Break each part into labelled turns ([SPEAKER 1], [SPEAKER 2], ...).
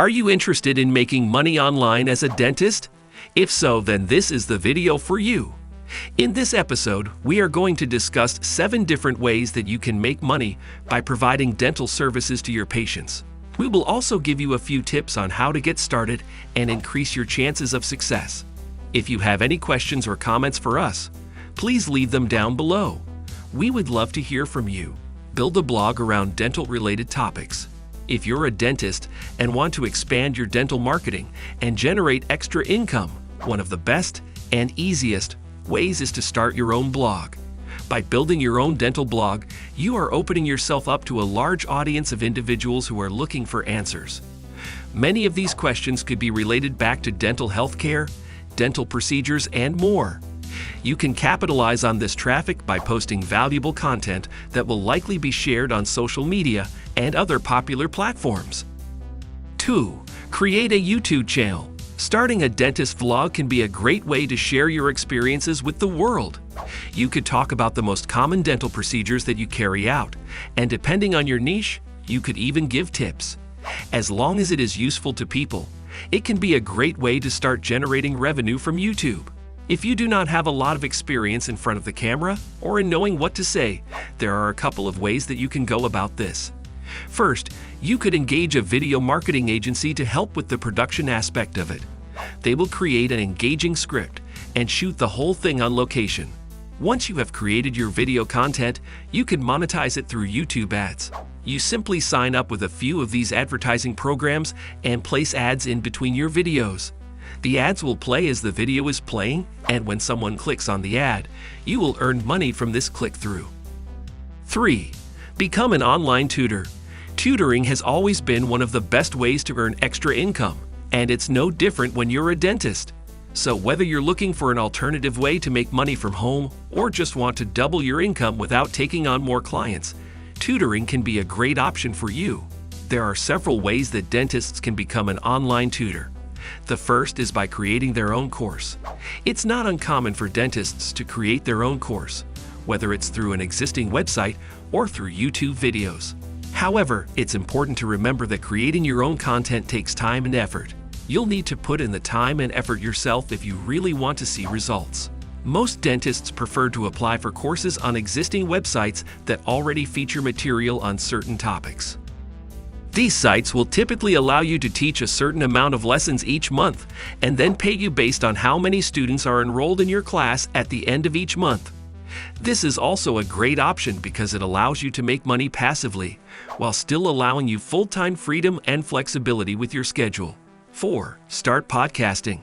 [SPEAKER 1] Are you interested in making money online as a dentist? If so, then this is the video for you. In this episode, we are going to discuss 7 different ways that you can make money by providing dental services to your patients. We will also give you a few tips on how to get started and increase your chances of success. If you have any questions or comments for us, please leave them down below. We would love to hear from you. Build a blog around dental-related topics. If you're a dentist and want to expand your dental marketing and generate extra income, one of the best and easiest ways is to start your own blog. By building your own dental blog, you are opening yourself up to a large audience of individuals who are looking for answers. Many of these questions could be related back to dental health care, dental procedures, and more. You can capitalize on this traffic by posting valuable content that will likely be shared on social media and other popular platforms. 2. Create a YouTube channel. Starting a dentist vlog can be a great way to share your experiences with the world. You could talk about the most common dental procedures that you carry out, and depending on your niche, you could even give tips. As long as it is useful to people, it can be a great way to start generating revenue from YouTube. If you do not have a lot of experience in front of the camera or in knowing what to say, there are a couple of ways that you can go about this. First, you could engage a video marketing agency to help with the production aspect of it. They will create an engaging script and shoot the whole thing on location. Once you have created your video content, you can monetize it through YouTube ads. You simply sign up with a few of these advertising programs and place ads in between your videos. The ads will play as the video is playing, and when someone clicks on the ad, you will earn money from this click-through. 3. Become an online tutor. Tutoring has always been one of the best ways to earn extra income, and it's no different when you're a dentist. So whether you're looking for an alternative way to make money from home or just want to double your income without taking on more clients, tutoring can be a great option for you. There are several ways that dentists can become an online tutor. The first is by creating their own course. It's not uncommon for dentists to create their own course, whether it's through an existing website or through YouTube videos. However, it's important to remember that creating your own content takes time and effort. You'll need to put in the time and effort yourself if you really want to see results. Most dentists prefer to apply for courses on existing websites that already feature material on certain topics. These sites will typically allow you to teach a certain amount of lessons each month and then pay you based on how many students are enrolled in your class at the end of each month. This is also a great option because it allows you to make money passively while still allowing you full-time freedom and flexibility with your schedule. 4. Start podcasting.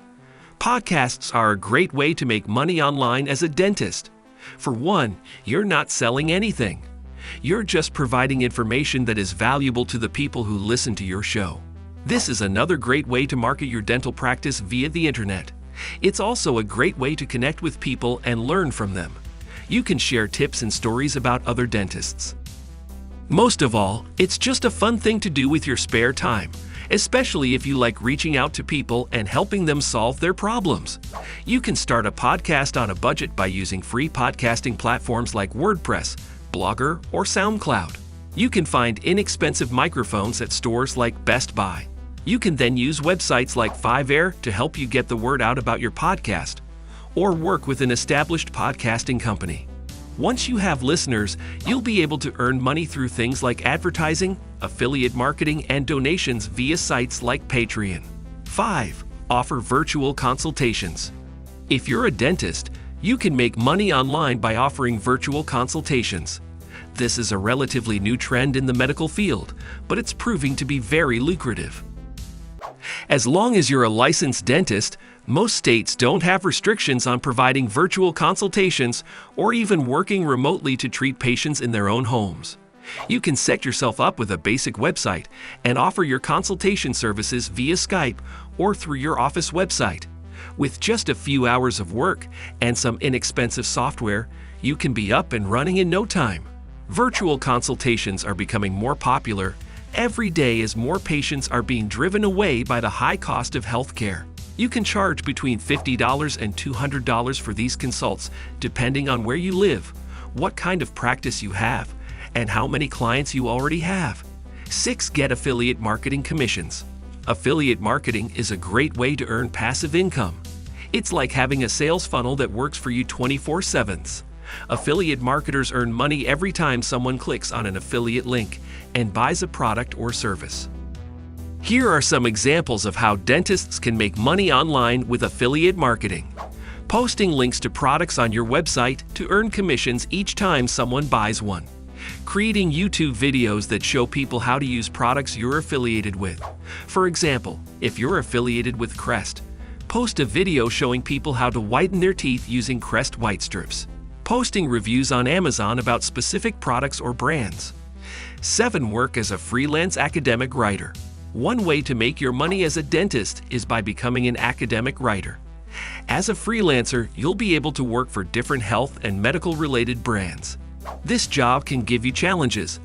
[SPEAKER 1] Podcasts are a great way to make money online as a dentist. For one, you're not selling anything. You're just providing information that is valuable to the people who listen to your show. This is another great way to market your dental practice via the internet. It's also a great way to connect with people and learn from them. You can share tips and stories about other dentists. Most of all, it's just a fun thing to do with your spare time, especially if you like reaching out to people and helping them solve their problems. You can start a podcast on a budget by using free podcasting platforms like WordPress, Blogger, or SoundCloud. You can find inexpensive microphones at stores like Best Buy. You can then use websites like Fiverr to help you get the word out about your podcast, or work with an established podcasting company. Once you have listeners, you'll be able to earn money through things like advertising, affiliate marketing, and donations via sites like Patreon. 5. Offer virtual consultations. If you're a dentist, you can make money online by offering virtual consultations. This is a relatively new trend in the medical field, but it's proving to be very lucrative. As long as you're a licensed dentist, most states don't have restrictions on providing virtual consultations or even working remotely to treat patients in their own homes. You can set yourself up with a basic website and offer your consultation services via Skype or through your office website. With just a few hours of work and some inexpensive software, you can be up and running in no time. Virtual consultations are becoming more popular every day as more patients are being driven away by the high cost of healthcare. You can charge between $50 and $200 for these consults, depending on where you live, what kind of practice you have, and how many clients you already have. 6. Get affiliate marketing commissions. Affiliate marketing is a great way to earn passive income. It's like having a sales funnel that works for you 24/7. Affiliate marketers earn money every time someone clicks on an affiliate link and buys a product or service. Here are some examples of how dentists can make money online with affiliate marketing. Posting links to products on your website to earn commissions each time someone buys one. Creating YouTube videos that show people how to use products you're affiliated with. For example, if you're affiliated with Crest, post a video showing people how to whiten their teeth using Crest white strips. Posting reviews on Amazon about specific products or brands. 7. Work as a freelance academic writer. One way to make your money as a dentist is by becoming an academic writer. As a freelancer, you'll be able to work for different health and medical-related brands. This job can give you challenges,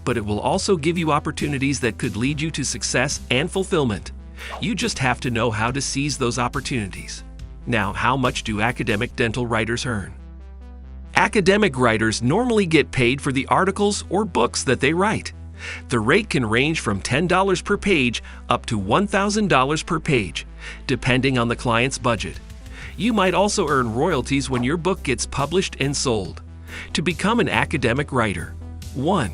[SPEAKER 1] but it will also give you opportunities that could lead you to success and fulfillment. You just have to know how to seize those opportunities. Now, how much do academic dental writers earn? Academic writers normally get paid for the articles or books that they write. The rate can range from $10 per page up to $1,000 per page, depending on the client's budget. You might also earn royalties when your book gets published and sold. To become an academic writer: 1.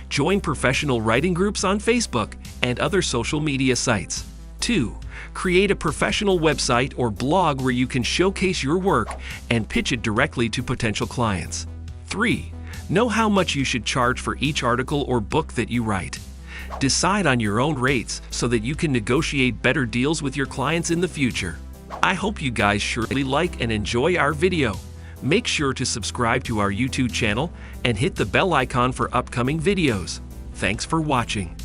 [SPEAKER 1] Join professional writing groups on Facebook and other social media sites. 2. Create a professional website or blog where you can showcase your work and pitch it directly to potential clients. 3. Know how much you should charge for each article or book that you write. Decide on your own rates so that you can negotiate better deals with your clients in the future. I hope you guys surely like and enjoy our video. Make sure to subscribe to our YouTube channel and hit the bell icon for upcoming videos. Thanks for watching.